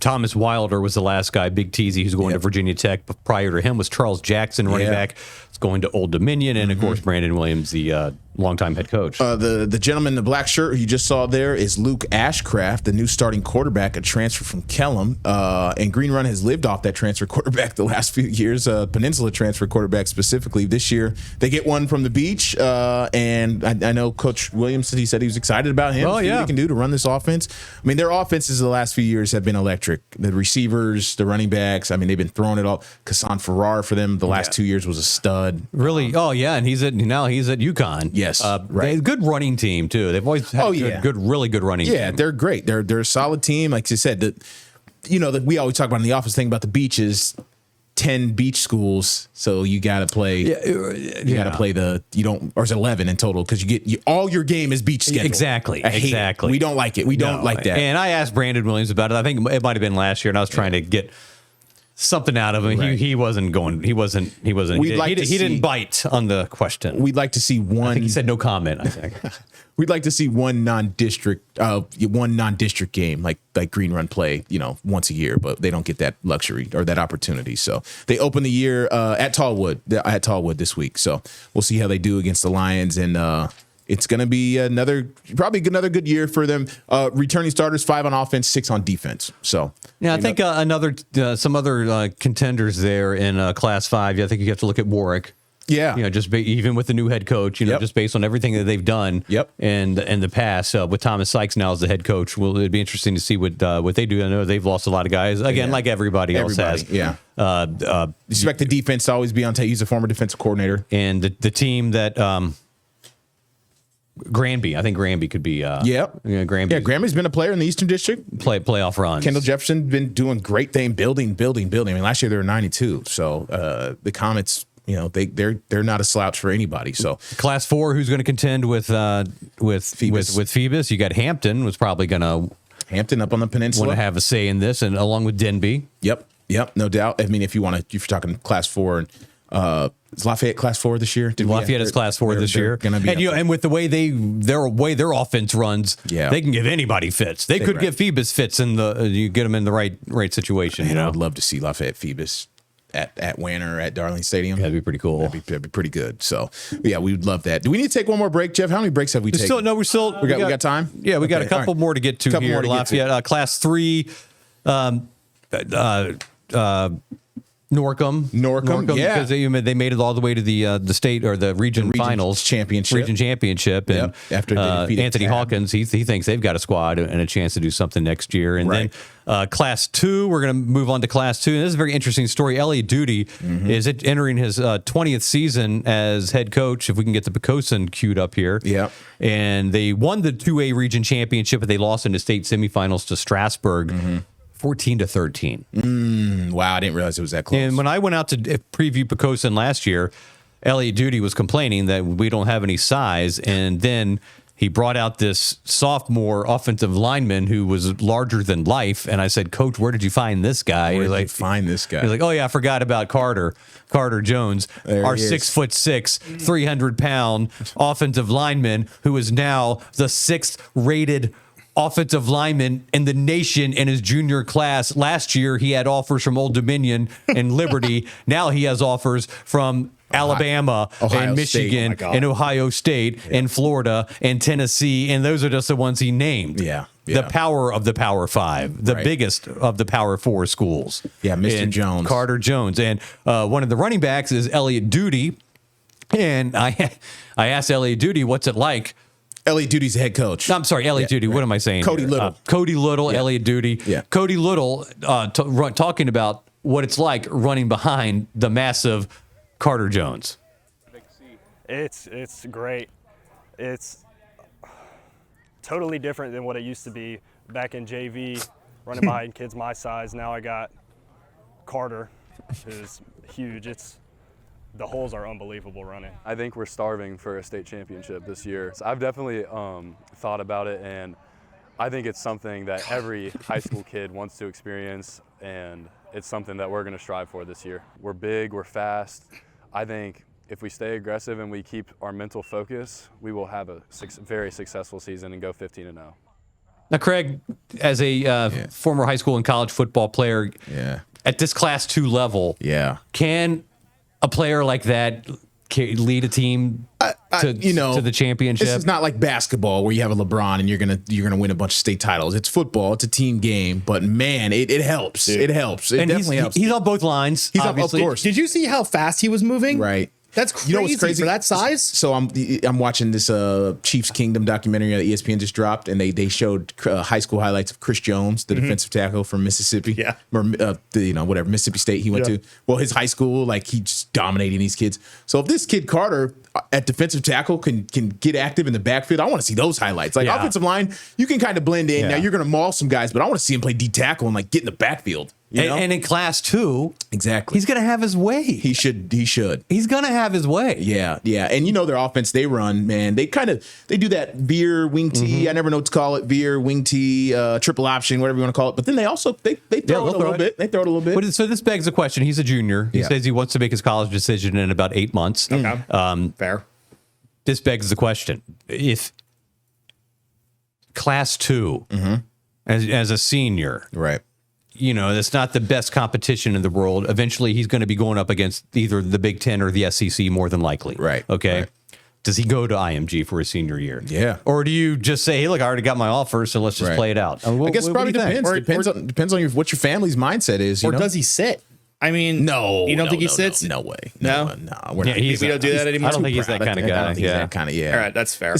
Thomas Wilder was the last guy, Big Teasy, who's going to Virginia Tech. But prior to him was Charles Jackson, running back. It's going to Old Dominion, and of course Brandon Williams, the longtime head coach. The gentleman in the black shirt who you just saw there is Luke Ashcraft, the new starting quarterback, a transfer from Kellum. And Green Run has lived off that transfer quarterback the last few years, Peninsula transfer quarterback specifically. This year, they get one from the beach. And I know Coach Williams, he said he was excited about him. What he can do to run this offense. I mean, their offenses the last few years have been electric. The receivers, the running backs, I mean, they've been throwing it all. Kassan Farrar for them the last 2 years was a stud. Really? And he's at UConn. Yes, right. Good running team too. They've always had really good running. Yeah, team. they're great. They're a solid team. Like you said, that we always talk about in the office thing about the beaches. 10 beach schools, so you got to play. You got to play or is it 11 in total? Because all your game is beach schedule. Exactly. We don't like it. We don't like that. And I asked Brandon Williams about it. I think it might have been last year, and I was trying to get something out of him. Right. He wasn't going. He didn't bite on the question. We'd like to see one. I think he said no comment. I think. We'd like to see one non-district game like Green Run play, once a year, but they don't get that luxury or that opportunity. So they open the year at Tallwood this week. So we'll see how they do against the Lions, and it's going to be probably another good year for them. Returning starters, 5 on offense, 6 on defense. So I think some other contenders there in Class 5. I think you have to look at Warwick. Yeah, even with the new head coach, just based on everything that they've done. And in the past, with Thomas Sykes now as the head coach, it'd be interesting to see what they do. I know they've lost a lot of guys again, like everybody else has. Yeah. Expect the defense to always be on tape. He's a former defensive coordinator, and the team that Granby, I think Granby could be. Granby. Yeah, Granby's been a player in the Eastern District. Playoff runs. Kendall Jefferson been doing great thing, building. I mean, last year they were 92. So the Comets. They're not a slouch for anybody. So Class 4, who's going to contend with Phoebus? You got Hampton was probably going to up on the peninsula want to have a say in this, and along with Denby. Yep, no doubt. I mean, if you're talking Class 4, Is Lafayette Class 4 this year? Lafayette is Class 4 this year. And with the way their offense runs, they can give anybody fits. They could give Phoebus fits you get them in the right situation. And I would love to see Lafayette Phoebus at Wanner at Darling Stadium. That'd be pretty cool. That'd be pretty good. So we would love that. Do we need to take one more break, Jeff? How many breaks have we taken? We got time. Yeah, we got a couple more to get to here. Lafayette Class 3. Norcom, because they made it all the way to the state or the region finals championship, and after Anthony Hawkins, he thinks they've got a squad and a chance to do something next year. And then Class 2, we're going to move on to Class 2, and this is a very interesting story. Elliot Duty is entering his 20th season as head coach. If we can get the Pocosin queued up here, and they won the 2A region championship, but they lost in the state semifinals to Strasburg. 14-13. Wow, I didn't realize it was that close. And when I went out to preview Pocosin last year, Elliot Duty was complaining that we don't have any size, and then he brought out this sophomore offensive lineman who was larger than life, and I said, Coach, where did you find this guy? Where did you find this guy? He's like, oh yeah, I forgot about Carter Jones, our 6'6", 300-pound offensive lineman who is now the 6th rated offensive lineman in the nation in his junior class. Last year, he had offers from Old Dominion and Liberty. Now he has offers from Alabama and Michigan and Ohio State and Florida and Tennessee, and those are just the ones he named. The power of the Power 5, the biggest of the Power 4 schools. Mr. Jones. Carter Jones. And one of the running backs is Elliot Duty. And I asked Elliot Duty, what's it like? Elliot Duty's the head coach. No, I'm sorry, Elliot Duty. What am I saying? Cody Little. Cody Little, Elliot Duty. Cody Little talking about what it's like running behind the massive Carter Jones. It's great. It's totally different than what it used to be back in JV, running behind kids my size. Now I got Carter, who's huge. The holes are unbelievable running. I think we're starving for a state championship this year. So I've definitely thought about it, and I think it's something that every high school kid wants to experience, and it's something that we're going to strive for this year. We're big, we're fast. I think if we stay aggressive and we keep our mental focus, we will have a very successful season and go 15-0. Now, Craig, as a former high school and college football player, at this Class 2 level, can a player like that lead a team to the championship? This is not like basketball where you have a LeBron and you're gonna win a bunch of state titles. It's football. It's a team game. But man, it helps. Dude. It helps. It definitely helps. He's on both lines. He's obviously. Of course. Did you see how fast he was moving? Right. That's crazy, you know what's crazy for that size. So I'm watching this Chiefs Kingdom documentary that ESPN just dropped, and they showed high school highlights of Chris Jones, the defensive tackle from Mississippi, or whatever Mississippi State he went to. Well, his high school, like he's just dominating these kids. So if this kid Carter at defensive tackle can get active in the backfield, I want to see those highlights. Like offensive line, you can kind of blend in. Now you're going to maul some guys, but I want to see him play D tackle and like get in the backfield. And in Class 2, exactly, he's going to have his way. He should. He's going to have his way. Yeah. And their offense they run, man. They do that veer wing tee. I never know what to call it. Veer wing tee, triple option, whatever you want to call it. But then they also they throw it a little bit. They throw it a little bit. So this begs the question. He's a junior. He says he wants to make his college decision in about 8 months. Okay. Fair. This begs the question: if Class 2, as a senior, right? That's not the best competition in the world. Eventually, he's going to be going up against either the Big Ten or the SEC more than likely. Right. Okay. Right. Does he go to IMG for his senior year? Yeah. Or do you just say, hey, look, I already got my offer, so let's just play it out? I guess it probably depends. Depends on what your family's mindset is. Or does he sit? I mean, no. You don't think he sits? No way. No. We're not. We don't do that anymore. I don't think he's that kind of guy. I don't think he's that kind of. All right, that's fair.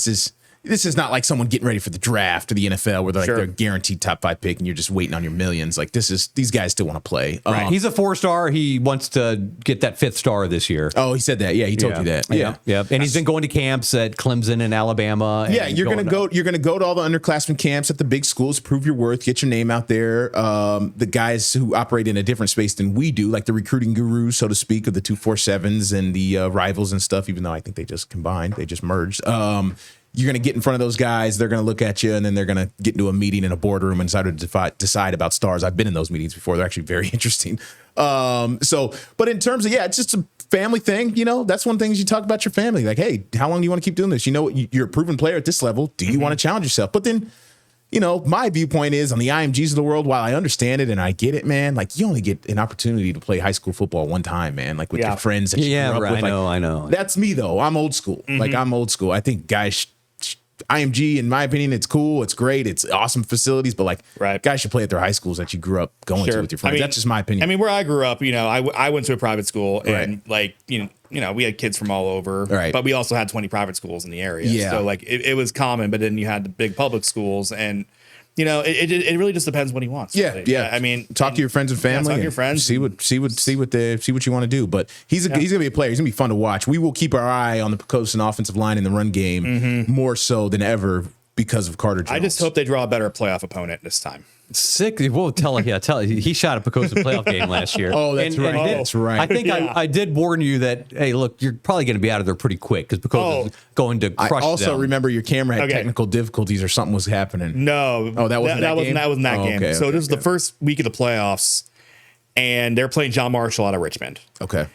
This is not like someone getting ready for the draft or the NFL where they're they're guaranteed top 5 pick and you're just waiting on your millions. Like these guys still want to play. Right. He's a 4-star. He wants to get that 5th star this year. Oh, he said that. Yeah, he told you that. Yeah. And he's been going to camps at Clemson and Alabama. Yeah, you're gonna go to all the underclassmen camps at the big schools, prove your worth, get your name out there. The guys who operate in a different space than we do, like the recruiting gurus, so to speak, of the 247s and the rivals and stuff, even though I think they just combined, they just merged. you're going to get in front of those guys. They're going to look at you, and then they're going to get into a meeting in a boardroom and decide about stars. I've been in those meetings before. They're actually very interesting. But in terms of, it's just a family thing. That's one of the things you talk about your family. Like, hey, how long do you want to keep doing this? You're a proven player at this level. Do you want to challenge yourself? But then, my viewpoint is on the IMGs of the world, while I understand it and I get it, man, like you only get an opportunity to play high school football one time, man, like with your friends that you grew up with. I know. That's me, though. I'm old school. Like, I'm old school. I think guys, IMG, in my opinion, it's cool. It's great. It's awesome facilities, but guys should play at their high schools that you grew up going to with your friends. That's just my opinion. I mean, where I grew up, I went to a private school and we had kids from all over, but we also had 20 private schools in the area. Yeah. So it was common, but then you had the big public schools and it really just depends what he wants. Yeah, really. yeah. I mean, talk to your friends and family. talk to your friends. See what you want to do. But he's gonna be a player. He's gonna be fun to watch. We will keep our eye on the Pocosin offensive line in the run game more so than ever because of Carter Jones. I just hope they draw a better playoff opponent this time. Sick. We'll tell him. Yeah, he shot a Pocosin playoff game last year. Oh, that's right. That's right. I think I did warn you that, hey, look, you're probably going to be out of there pretty quick because Pocosin's going to crush them. I also remember your camera had technical difficulties or something was happening. No. Oh, that wasn't that game? That wasn't that game. Okay, so this is the first week of the playoffs, and they're playing John Marshall out of Richmond. Okay.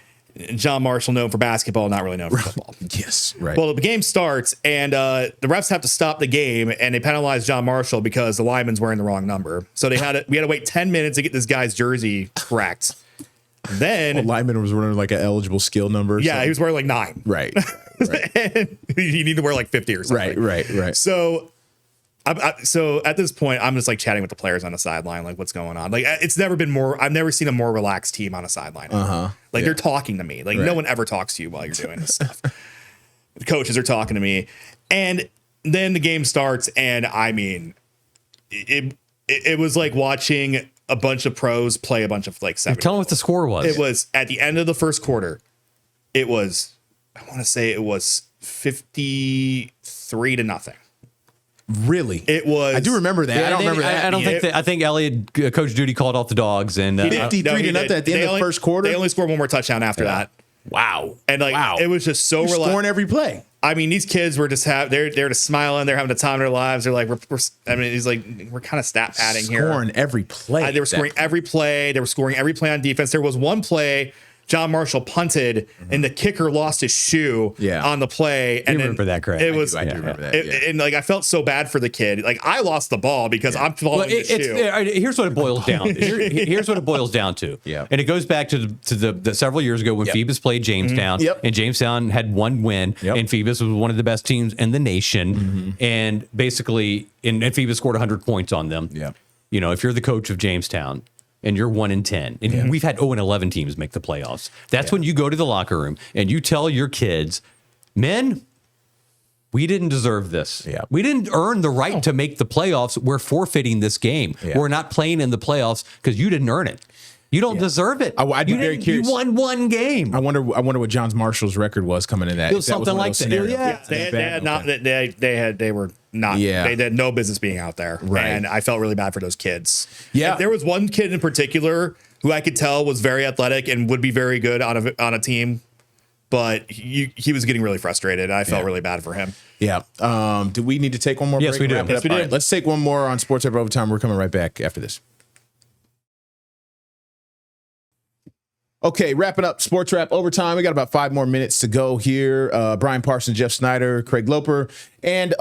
John Marshall, known for basketball, not really known for football. Yes, right. Well, the game starts, and the refs have to stop the game, and they penalize John Marshall because the lineman's wearing the wrong number. So we had to wait 10 minutes to get this guy's jersey correct. Then lineman was wearing like an eligible skill number. Yeah, he was wearing like 9. Right. And you need to wear like 50 or something. Right. So. So at this point, I'm just like chatting with the players on the sideline, like what's going on. Like it's never been more. I've never seen a more relaxed team on a sideline. They're talking to me. Like no one ever talks to you while you're doing this stuff. The coaches are talking to me, and then the game starts, and I mean, it was like watching a bunch of pros play a bunch of like 7. Tell them what the score was. It was at the end of the first quarter. It was, I want to say it was 53-0. Really? It was. I do remember that. I don't remember that. I think Elliot, Coach Judy called off the dogs and 53-0 at the end of the first quarter. They only scored one more touchdown after that. Wow. And it was just so relaxed. Scoring every play. I mean, these kids were just they're just smiling. They're having the time of their lives. They're like, he's like, we're kind of stat padding here. Scoring every play. They were scoring every play. They were scoring every play on defense. There was one play. John Marshall punted, and the kicker lost his shoe on the play. And remember that, Craig? It was. I do remember that. And I felt so bad for the kid. Like I lost the ball because I'm following the shoe. Here's what it boils down. Here's what it boils down to. Yeah. And it goes back to the several years ago when Phoebus played Jamestown, and Jamestown had one win, and Phoebus was one of the best teams in the nation, and basically, and Phoebus scored 100 points on them. Yeah. If you're the coach of Jamestown. And you're 1-10. And we've had 0-11 teams make the playoffs. That's when you go to the locker room and you tell your kids, men, we didn't deserve this. Yeah. We didn't earn the right to make the playoffs. We're forfeiting this game. Yeah. We're not playing in the playoffs because you didn't earn it. You don't deserve it. I'd be very curious. You won one game. I wonder what John Marshall's record was coming in that. It was something like that. Yeah. They were not. Yeah. They had no business being out there. Right. And I felt really bad for those kids. Yeah. If there was one kid in particular who I could tell was very athletic and would be very good on a team, but he was getting really frustrated. I felt really bad for him. Yeah. Do we need to take one more break? Yes, we do. Yes, we do. Right, let's take one more on Sportswrap Overtime. We're coming right back after this. Okay, wrapping up Sportswrap Overtime. We got about 5 more minutes to go here. Brian Parsons, Jeff Snyder, Craig Loper. And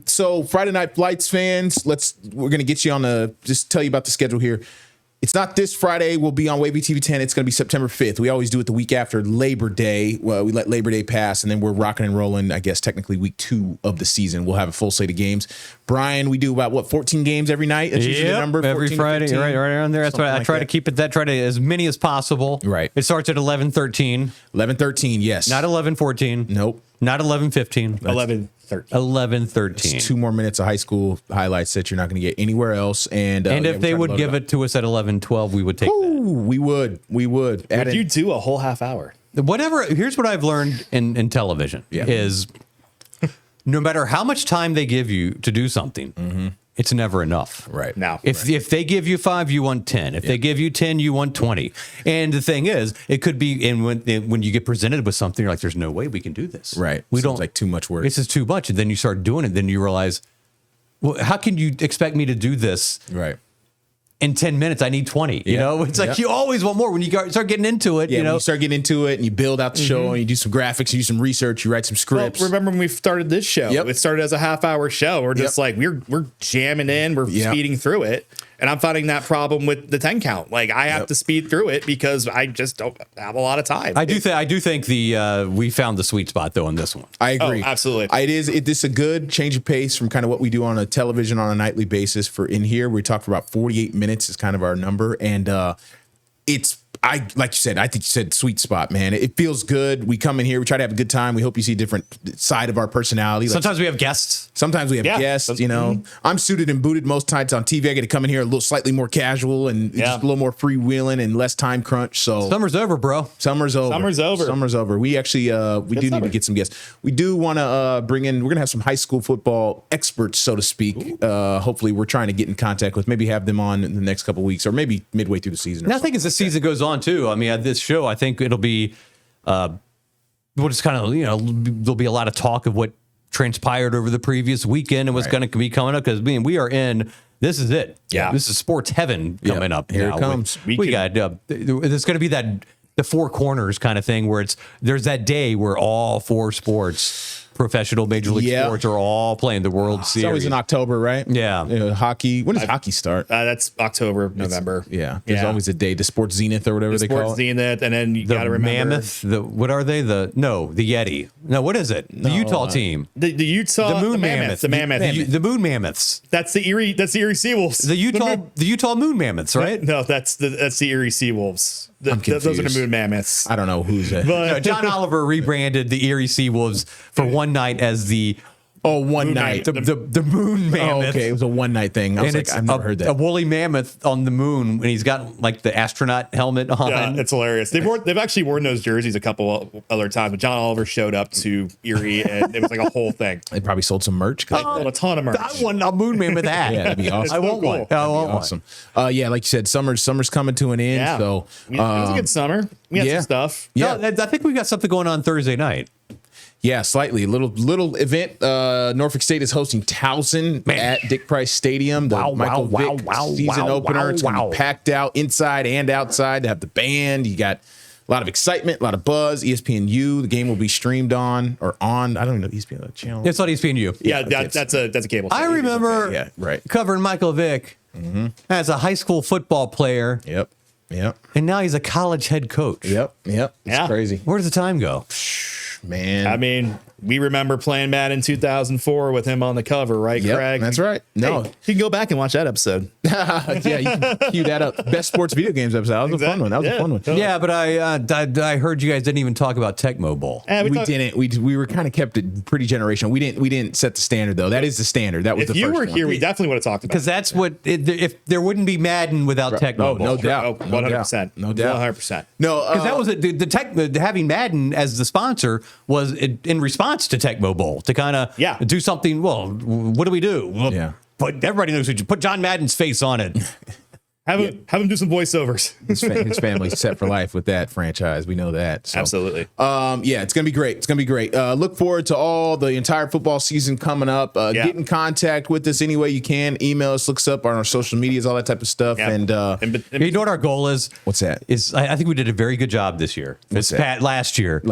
so Friday Night Flights fans, we're going to get you on just tell you about the schedule here. It's not this Friday. We'll be on Wavy TV 10. It's going to be September 5th. We always do it the week after Labor Day. Well, we let Labor Day pass, and then we're rocking and rolling, I guess, technically week 2 of the season. We'll have a full slate of games. Brian, we do about, 14 games every night? That's usually the number? Every Friday, right around there. That's why I try to keep it try to as many as possible. Right. It starts at 11:13. 11:13, yes. Not 11:14. Nope. Not 11:15. 11:13. 11:13. 2 more minutes of high school highlights that you're not going to get anywhere else. And if they would give it to us at 11:12, we would take that. We would. Would you do a whole half hour? Whatever. Here's what I've learned in television is no matter how much time they give you to do something, it's never enough. Right. Now, if they give you 5, you want 10. If they give you 10, you want 20. And the thing is, it could be, and when you get presented with something, you're like, there's no way we can do this. Right. We Seems don't like too much work. This is too much. And then you start doing it. Then you realize, well, how can you expect me to do this? Right. In 10 minutes, I need 20. You know, it's like you always want more when you start getting into it. Yeah, you know, when you start getting into it and you build out the show and you do some graphics, you do some research, you write some scripts. Well, remember when we started this show? It started as a half-hour show. We're just like we're jamming in, we're speeding through it, and I'm finding that problem with the 10 count. Like I have to speed through it because I just don't have a lot of time. I do think we found the sweet spot though in this one. I agree. Oh, absolutely. It is a good change of pace from kind of what we do on a television on a nightly basis. For in here, we talk for about 48 minutes is kind of our number, and like you said, I think you said sweet spot, man. It feels good. We come in here, we try to have a good time. We hope you see a different side of our personality. Sometimes we have guests. Sometimes we have guests. You know, I'm suited and booted most times on TV. I get to come in here a little slightly more casual and just a little more freewheeling and less time crunch. So summer's over, bro. Summer's over. Summer's over. We actually we do need to get some guests. We do want to bring in. We're gonna have some high school football experts, so to speak. Hopefully, we're trying to get in contact with. Maybe have them on in the next couple of weeks, or maybe midway through the season. And I think as the season goes on too. I mean, at this show, I think it'll be we'll just kind of there'll be a lot of talk of what transpired over the previous weekend and what's going to be coming up, because we are in. This is it. Yeah, this is sports heaven coming up. Here now. it comes. We got there's going to be the four corners kind of thing where there's that day where all 4 sports. Professional Major League sports are all playing the World Series. It's always in October, right? Yeah. Hockey. When does hockey start? That's October, November. There's always a day. The Sports Zenith or whatever they call it. Sports Zenith, and then you got to remember Mammoth. What are they? The Yeti. No, what is it? The Utah team. The Utah. The Moon Mammoths. The Mammoth. The Moon Mammoths. That's the Erie Seawolves. The Utah Moon Mammoths, right? No, that's the Erie Seawolves. Those are the Moon Mammoths. I don't know who's that. No, John Oliver rebranded the Erie Seawolves for one night as the one night. The Moon Mammoth. Oh, okay, it was a one night thing. I was like, I've never heard that. A woolly mammoth on the moon, and he's got like the astronaut helmet on. Yeah, it's hilarious. They've actually worn those jerseys a couple other times, but John Oliver showed up to Erie, and it was like a whole thing. They probably sold some merch. They sold a ton of merch. I want a Moon Mammoth hat. Yeah, that'd be awesome. I want one. I want awesome. Yeah, like you said, summer's coming to an end. Yeah. So it was a good summer. We had some stuff. Yeah, no, I think we got something going on Thursday night. Yeah, slightly. Little event. Norfolk State is hosting Towson at Dick Price Stadium. The Michael Vick season opener. It's going to be packed out inside and outside. They have the band. You got a lot of excitement, a lot of buzz. ESPNU. The game will be streamed on. I don't even know ESPN channel. It's on ESPNU. Yeah, that's a cable. I remember covering Michael Vick as a high school football player. Yep. And now he's a college head coach. Yep. It's crazy. Where does the time go? Man, I mean, we remember playing Madden 2004 with him on the cover, right, Craig? That's right. No, you can go back and watch that episode. Yeah, you can cue that up. Best sports video games episode. That was a fun one. Yeah, but I heard you guys didn't even talk about Tecmo Bowl. We didn't. We were kind of kept it pretty generational. We didn't set the standard though. That is the standard. That was if the you first were one. here, we definitely would have talked about because that's what if there wouldn't be Madden without Tecmo Bowl. No doubt. 100%. No doubt. 100%. No, because that was having Madden as the sponsor was in response to Tecmo Bowl to kind of do something. Well, what do we do? Well, but everybody knows what you put John Madden's face on it. Have him do some voiceovers. His family's set for life with that franchise. We know that. So. Absolutely. Yeah, it's gonna be great. It's gonna be great. Look forward to the entire football season coming up. Get in contact with us any way you can. Email us, look us up on our social medias, all that type of stuff. Yeah. And you know what our goal is? What's that? I think we did a very good job this year. Last year.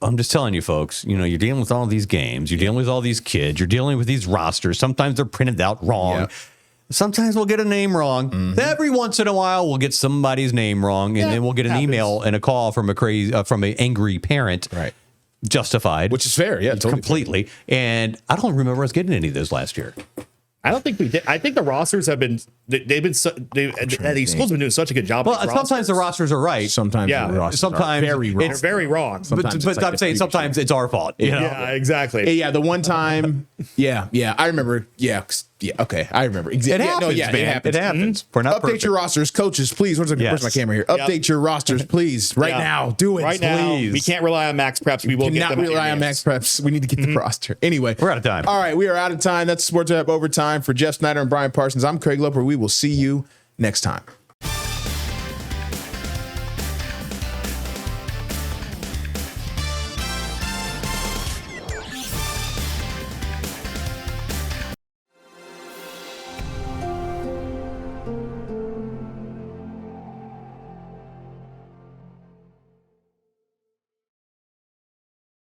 I'm just telling you, folks, you're dealing with all these games. You're dealing with all these kids. You're dealing with these rosters. Sometimes they're printed out wrong. Yeah. Sometimes we'll get a name wrong. Mm-hmm. Every once in a while, we'll get somebody's name wrong, and then we'll get an email and a call from from an angry parent. Right. Justified. Which is fair. Yeah, totally. Completely. And I don't remember us getting any of those last year. I don't think we did. I think the rosters have been they've been these schools have been doing such a good job. Well, sometimes the rosters are right. Sometimes the rosters are very wrong. They're very wrong. But I'm saying sometimes it's our fault. You know? Yeah, exactly. Yeah, the one time. Yeah, I remember. Yeah, okay, I remember. It happens, man. It happens. We're not Update perfect. your rosters, coaches, please. Where's my camera here? Update your rosters, please, right now. Do it, right please. now. We can't rely on max preps. We will get them. Rely on max preps. We need to get the roster. Anyway, we're out of time. All right, we are out of time. That's Sportswrap Overtime. For Jeff Snyder and Brian Parsons, I'm Craig Loper. We will see you next time.